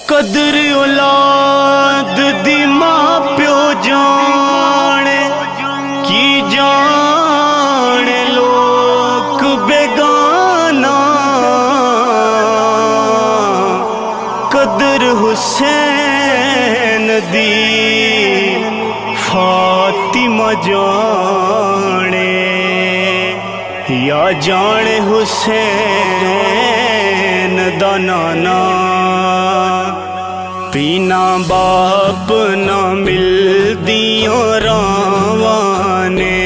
قدر اولاد دی ماں پیو جانے کی جانے لوگ بیگانا قدر حسین دی فاطمہ جانے یا جانے حسین دا نانا پینا باپ نہ مل دیوں راوانے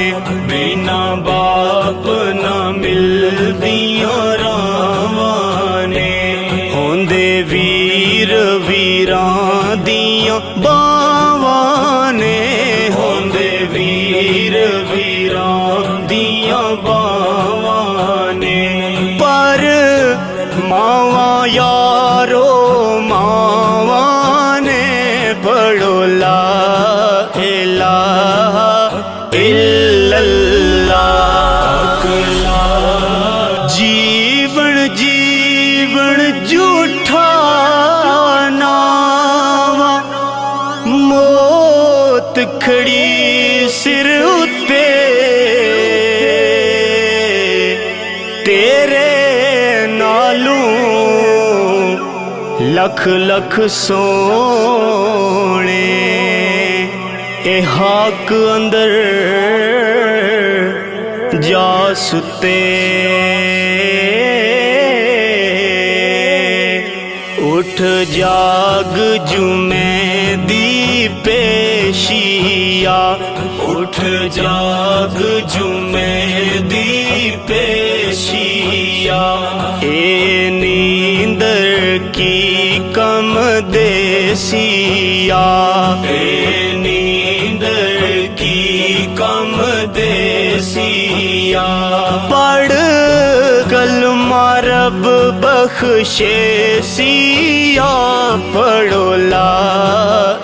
پینا باپ نہ مل دیوں راوانے ہوندے ویر ویران دیوں باوانے ہوندے ویر ویران دیوں باوانے پر ماواں یارو پڑھو لا الہ الا اللہ جیون جیون جھوٹا ناوا موت کھڑی سر اتے تیرے نالوں لکھ لکھ سونے اے حق اندر جا ستے اٹھ جاگ جمعے دی پیشیا اٹھ جاگ جمعے دی پیشیا اے نیندر کی کم دیسیا اے نیندر کی کم دیسیا پڑھ کلمہ رب بخشے سیا پڑھو لا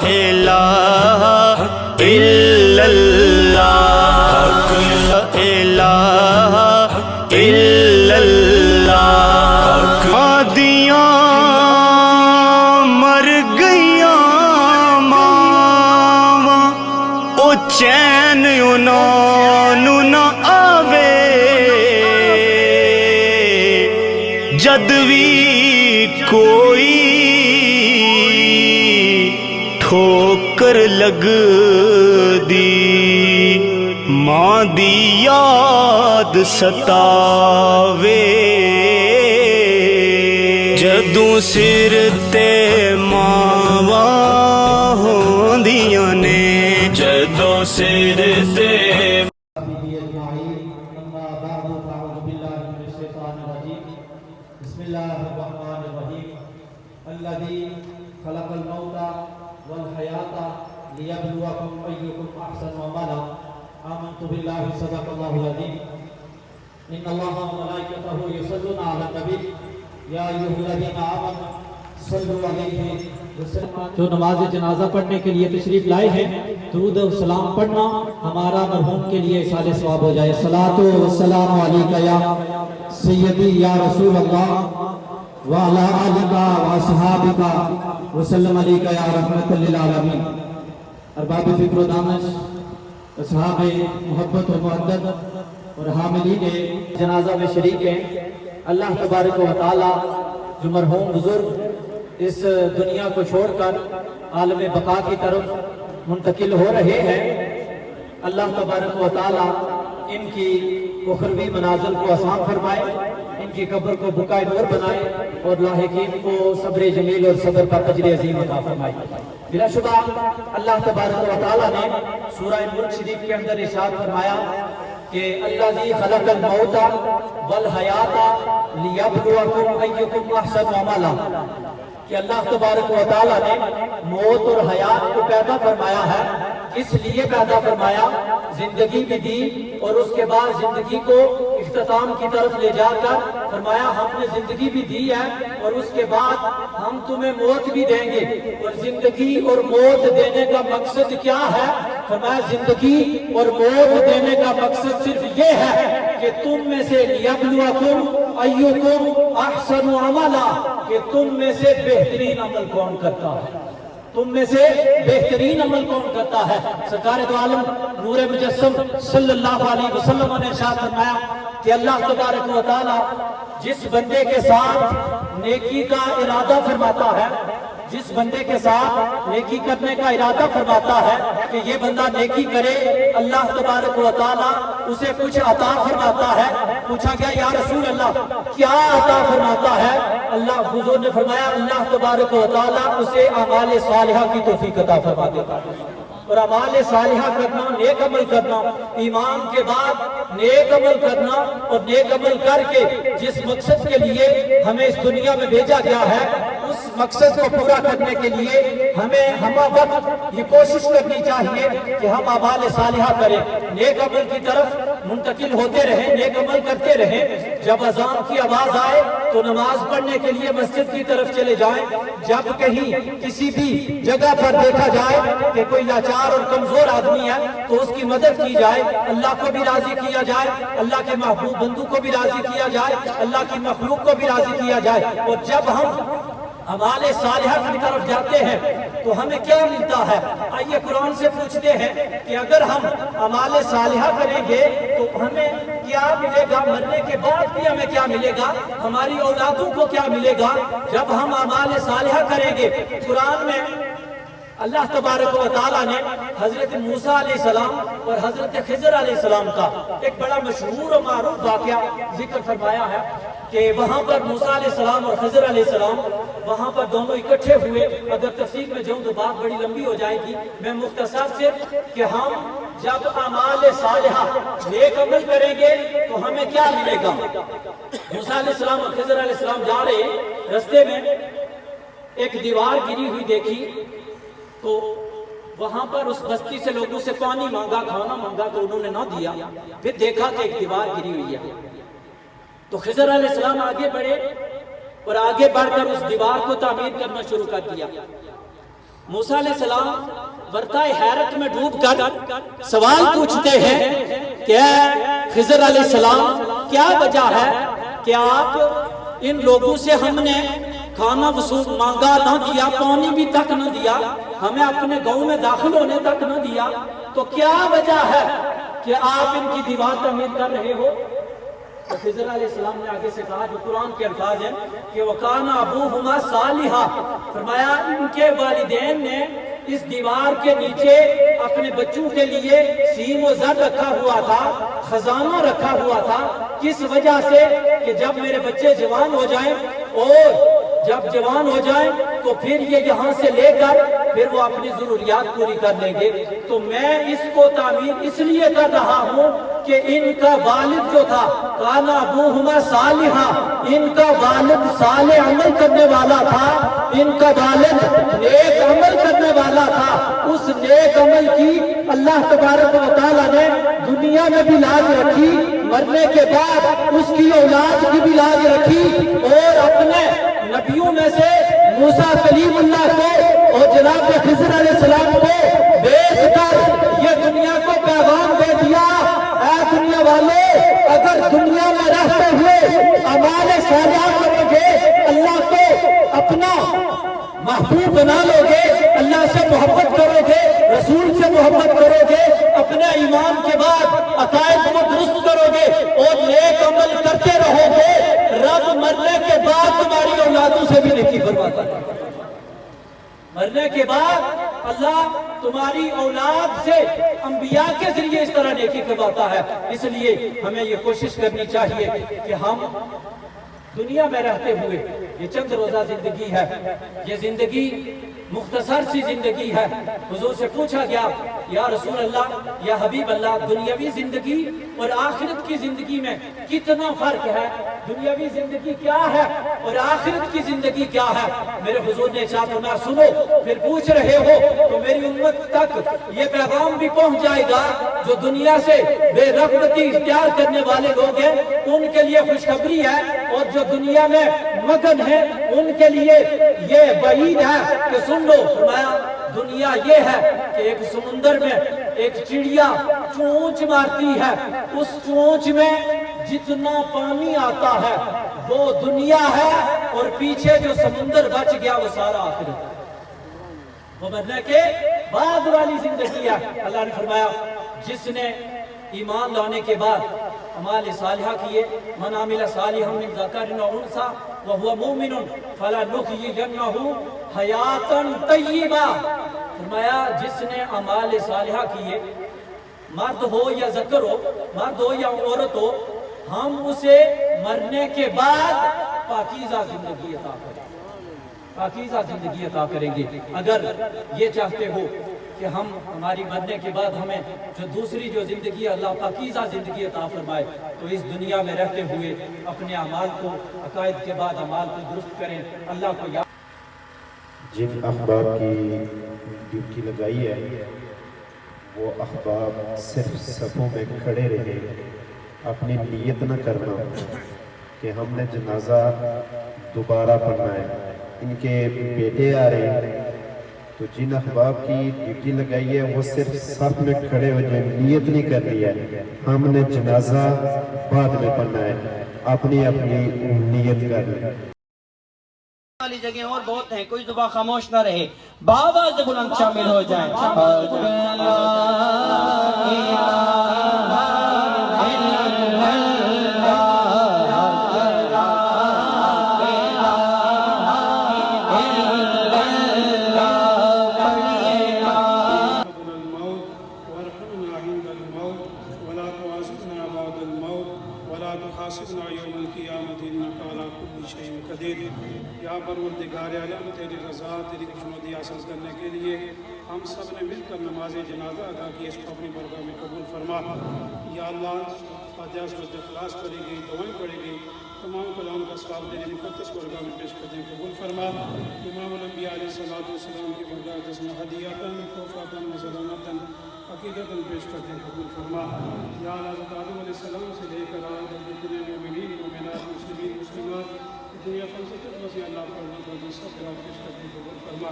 الہ الا اللہ الہ الا اللہ آدیاں مر گئیاں ماواں او چین انہوں نہ آوے جد بھی کوئی ٹھوکر لگ دی ماں دی یاد ستاوے جدوں سر تے ماواں ہوندیاں نے جدوں سر تے بسم اللہ الرحمن الرحیم الذی خلق الموت والحیات لیبلوکم ایکم احسن عملا آمنت باللہ صدق اللہ العظیم ان اللہ وملائکتہ یصلون علی النبی یا ایھا الذین آمنوا صلوا علیہ وسلم جو نماز جنازہ پڑھنے کے لیے تشریف لائے ہیں درود و سلام پڑھنا ہمارا مرحوم کے لیے اصال ثواب ہو جائے صلاۃ و سلام علیکہ یا سیدی یا رسول اللہ وعلی آلک واصحابک وسلم علیکہ یا رحمت للعالمین ارباب فکر و دانش اصحاب محبت و معدد اور حاملین جنازہ میں شریک ہیں اللہ تبارک و تعالی جو مرحوم بزرگ اس دنیا کو چھوڑ کر عالم بقا کی طرف منتقل ہو رہے ہیں اللہ تبارک و تعالی ان کی اخروی منازل کو آسان فرمائے ان کی قبر کو بقائے نور بنائے اور لاحقین کو صبر جمیل اور صبر پر اجر عظیم عطا فرمائے بلا شبہ اللہ تبارک و تعالی نے سورہ ملک شریف کے اندر ارشاد فرمایا کہ الذی خلق الموت والحیات لیبلوکم ایکم احسن عملا کہ اللہ تبارک و تعالی نے موت اور حیات کو پیدا فرمایا ہے اس لیے پیدا فرمایا زندگی بھی دی اور اس کے بعد زندگی کو اختتام کی طرف لے جا کر فرمایا ہم نے زندگی بھی دی ہے اور اس کے بعد ہم تمہیں موت بھی دیں گے، اور زندگی اور موت دینے کا مقصد کیا ہے؟ فرمایا زندگی اور موت دینے کا مقصد صرف یہ ہے کہ تم میں سے لیبلوکم ایکم احسن عملا، کہ تم میں سے بہترین عمل کون کرتا ہے، تم میں سے بہترین عمل کون کرتا ہے۔ سرکار دو عالم نور مجسم صلی اللہ علیہ وسلم نے ارشاد فرمایا کہ اللہ تبارک و تعالی جس بندے کے ساتھ نیکی کا ارادہ فرماتا ہے، جس بندے کے ساتھ نیکی کرنے کا ارادہ فرماتا ہے کہ یہ بندہ نیکی کرے، اللہ تبارک و تعالی اسے کچھ عطا فرماتا ہے۔ پوچھا گیا یا رسول اللہ کیا عطا فرماتا ہے؟ اللہ حضور نے فرمایا اللہ تبارک و تعالی اسے اعمال صالحہ کی توفیق عطا فرما دیتا ہے۔ اور اعمال صالحہ کرنا، نیک عمل کرنا، ایمان کے بعد نیک عمل کرنا، اور نیک عمل کر کے جس مقصد کے لیے ہمیں اس دنیا میں بھیجا گیا ہے اس مقصد کو پورا کرنے کے لیے ہمیں ہم وقت یہ کوشش کرنی چاہیے کہ ہم اعمال صالحہ کریں، نیک عمل کی طرف منتقل ہوتے رہیں، نیک عمل کرتے رہیں۔ جب اذان کی آواز آئے تو نماز پڑھنے کے لیے مسجد کی طرف چلے جائیں۔ جب کہیں کسی بھی جگہ پر دیکھا جائے کہ کوئی لاچار اور کمزور آدمی ہے تو اس کی مدد کی جائے، اللہ کو بھی راضی کیا جائے، اللہ کے محبوب بندوں کو بھی راضی کیا جائے، اللہ کی مخلوق کو بھی راضی کیا جائے۔ اور جب ہم اعمال صالحہ کی طرف جاتے ہیں تو ہمیں کیا ملتا ہے؟ آئیے قرآن سے پوچھتے ہیں کہ اگر ہم اعمال صالحہ کریں گے تو ہمیں کیا ملے گا، مرنے کے بعد بھی ہمیں کیا ملے گا، ہماری اولادوں کو کیا ملے گا جب ہم اعمال صالحہ کریں گے۔ قرآن میں اللہ تبارک و تعالیٰ نے حضرت موسیٰ علیہ السلام اور حضرت خضر علیہ السلام کا ایک بڑا مشہور و معروف واقعہ ذکر فرمایا ہے کہ وہاں پر موسیٰ علیہ السلام اور خضر علیہ السلام وہاں پر دونوں اکٹھے ہوئے۔ اگر تفصیل میں جاؤں تو بات بڑی لمبی ہو جائے گی، میں مختصر صرف کہ ہم جب اعمال صالحہ نیک عمل کریں گے تو ہمیں کیا ملے گا۔ موسیٰ علیہ السلام اور خضر علیہ السلام جا رہے، رستے میں ایک دیوار گری ہوئی دیکھی تو وہاں پر اس بستی سے لوگوں سے پانی مانگا، کھانا مانگا تو انہوں نے نہ دیا۔ پھر دیکھا کہ ایک دیوار گری ہوئی ہے تو خضر علیہ السلام آگے بڑھے اور آگے بڑھ کر اس دیوار کو تعمیر کرنا شروع کر دیا۔ موسیٰ علیہ السلام ورطۂ حیرت میں ڈوب کر سوال پوچھتے ہیں کہ خضر علیہ السلام کیا وجہ ہے کہ آپ ان لوگوں سے ہم نے کھانا وصول مانگا نہ دیا، پانی بھی تک نہ دیا، ہمیں اپنے گاؤں میں داخل ہونے تک نہ دیا، تو کیا وجہ ہے کہ آپ ان کی دیوار تعمیر کر رہے ہو؟ تو خضر علیہ السلام نے آگے سے کہا جو قرآن کے الفاظ ہیں کہ وَقَانَ أَبُوهُمَا صَالِحًا، فرمایا ان کے والدین نے اس دیوار کے نیچے اپنے بچوں کے لیے سیم و زر رکھا ہوا تھا، خزانہ رکھا ہوا تھا۔ کس وجہ سے کہ جب میرے بچے جوان ہو جائیں اور جب جوان ہو جائیں تو پھر یہ یہاں سے لے کر پھر وہ اپنی ضروریات پوری کر لیں گے۔ تو میں اس کو تعمیر اس لیے کر رہا ہوں کہ ان کا والد جو تھا کانا ابوہما صالحا، ان کا والد صالح عمل کرنے والا تھا، ان کا والد نیک عمل کرنے والا تھا۔ اس نیک عمل کی اللہ تبارک و تعالیٰ نے دنیا میں بھی لاج رکھی، مرنے کے بعد اس کی اولاد کی بھی لاج رکھی، اور اپنے نبیوں میں سے موسیٰ کلیم اللہ کو اور جناب خضر علیہ السلام کو بھیج کر یہ دنیا کو پیغام دے دیا، اے دنیا والے اگر دنیا میں رہتے ہوئے اعمال صالحہ کرو گے، اللہ کو اپنا محبوب بنا لو گے، اللہ سے محبت کرو گے، رسول سے محبت کرو گے، اپنے ایمان کے بعد عقائد کو درست کرو گے اور نیک عمل کرتے رہو گے، رب مرنے کے بعد تمہاری اولادوں سے بھی نیکی فرماتا ہے۔ مرنے کے بعد اللہ تمہاری اولاد سے انبیاء کے ذریعے اس طرح نیکی فرماتا ہے۔ اس لیے ہمیں یہ کوشش کرنی چاہیے کہ ہم دنیا میں رہتے ہوئے یہ چند روزہ زندگی ہے، یہ زندگی مختصر سی زندگی ہے۔ حضور سے پوچھا گیا یا رسول اللہ یا حبیب اللہ دنیاوی زندگی اور آخرت کی زندگی میں کتنا فرق ہے؟ دنیاوی زندگی کیا ہے اور آخرت کی زندگی کیا ہے؟ میرے حضور نے ارشاد فرمایا سنو، پھر پوچھ رہے ہو تو میری امت تک یہ پیغام بھی پہنچ جائے گا، جو دنیا سے بے رغبتی اختیار کرنے والے لوگ ہیں ان کے لیے خوشخبری ہے، اور جو دنیا میں مگن ہیں ان کے لیے یہ وعید ہے کہ سن لو۔ فرمایا دنیا یہ ہے کہ ایک سمندر میں ایک چڑیا چونچ مارتی ہے، اس چونچ میں جتنا پانی آتا ہے وہ دنیا ہے، اور پیچھے جو سمندر بچ گیا وہ سارا آخرت ہے، وہ مرنے کے بعد والی زندگی ہے۔ اللہ نے فرمایا جس نے ایمان لانے کے بعد اعمال صالحہ کیے، من عمل صالحا من ذکر و انثی وهو مؤمن فلنحیینہ حیاتا طیبہ۔ فرمایا جس نے اعمال صالحہ کیے، مرد ہو یا ذکر ہو، مرد ہو یا عورت ہو، ہم اسے مرنے کے بعد پاکیزہ زندگی عطا کریں گے، پاکیزہ زندگی عطا کریں گے۔ اگر یہ چاہتے ہو کہ ہم ہماری مرنے کے بعد ہمیں جو دوسری جو زندگی اللہ پاکیزہ زندگی عطا فرمائے، تو اس دنیا میں رہتے ہوئے اپنے اعمال کو، عقائد کے بعد اعمال کو درست کریں، اللہ کو یاد۔ جن احباب کی ڈیوٹی لگائی ہے وہ احباب صرف صفوں میں کھڑے رہے، اپنی نیت نہ کرنا کہ ہم نے جنازہ دوبارہ پڑھنا ہے، ان کے بیٹے آ رہے ہیں، تو جن احباب کی ڈیوٹی لگائی ہے وہ صرف صف میں کھڑے ہو جائیں، نیت نہیں کرنی ہے ہم نے جنازہ بعد میں پڑھنا ہے، اپنی اپنی نیت کر لیں۔ والی جگہ اور بہت ہیں، کوئی زبان خاموش نہ رہے، بآواز بلند شامل ہو جائیں۔ یا پروردگار عالم تیری رضا تیری خوشنودی حاصل کرنے کے لیے ہم سب نے مل کر نماز جنازہ ادا کی، اس کو اپنی برگاہ میں قبول فرما۔ یا اللہ فاتحہ سورۃ اخلاص پڑھی گئی، دعائیں پڑھی گئی، تمام کلام کا ثواب تیری مقدس برگاہ میں پیش کرتے ہیں، قبول فرما۔ امام الانبیاء علیہ السلام کی برگاہ جسم ہدیاتاً توفاتاً وسلامتاً عقیدتاً پیش کرتے ہیں، قبول فرما۔ یا اللہ حضرت آدم علیہ السلام سے لے کر آج جتنے مومنین مومنات مسلمین مسلمات دنیا فلسطت وزی اللہ فرما کو سب برات پیش کرتے ہیں، قبول فرما۔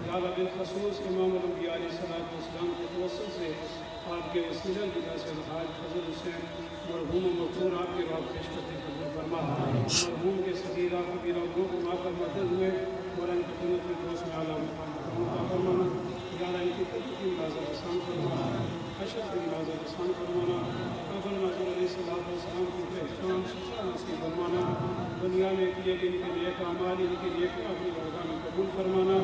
یا اللہ بالخصوص امام الانبیاء علیہ السلام کے توسل سے آپ کے وسیلہ بدا سے الحاج فضل حسین مرحوم و مغفور آپ کے رات پیش کرتے ہیں، قبول فرما۔ مرحوم کے صغیرہ کبیرہ گناہوں کو معاف فرماتے ہوئے اور ان کی جنت میں دوست میں اعلیٰ مقام عطا فرمانا۔ یا اللہ ان کی قبر کی ملازہ آسان فرمانا، حشر کی ملازہ آسان فرمانا، قبر نظر علیہ السلام کی احکام شفا نصیب فرمانا، دنیا میں کیے گئے ان کے نیک اعمال ان کے نیک اپنی برگاہ میں قبول فرمانا،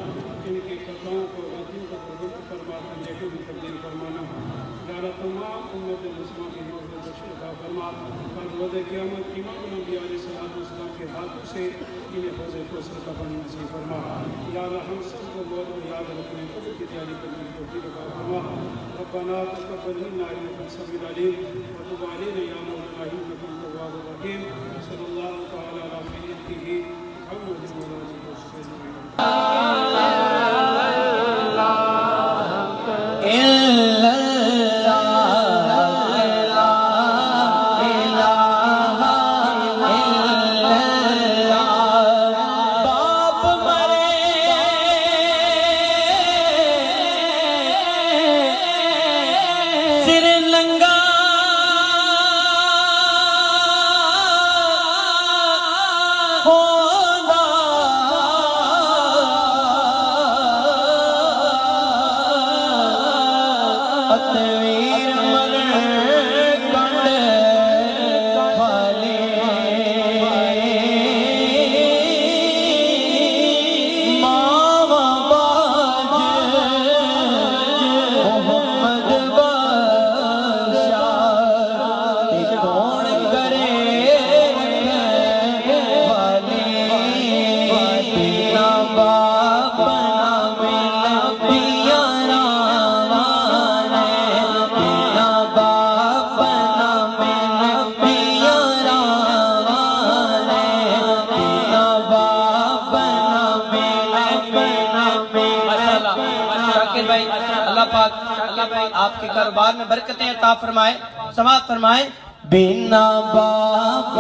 ان کی خطاؤں کو غلطیوں کو درگزر فرما کر نیکوں میں تبدیل فرمانا۔ یا اللہ تمام امت مسلمہ کی مغفرت بخش عطا فرما، کل روز قیامت امام الانبیاء علیہ السلام کے ہاتھوں سے انہیں حوض کوثر کا پانی نصیب فرما۔ یا اللہ ہم سب کو موت کو یاد رکھنے قبر کی تیاری کرنے کی توفیق عطا فرما۔ ربنا تقبل منا انک انت السمیع العلیم وتب علینا یا مولانا انک انت التواب الرحیم۔ صلی اللہ تعالی علی سیدنا محمد و علی آلہ وصحبہ۔ شاکر بھائی اللہ پاک آپ کے کاروبار میں برکتیں عطا فرمائے، ثواب فرمائے۔ بنا باپ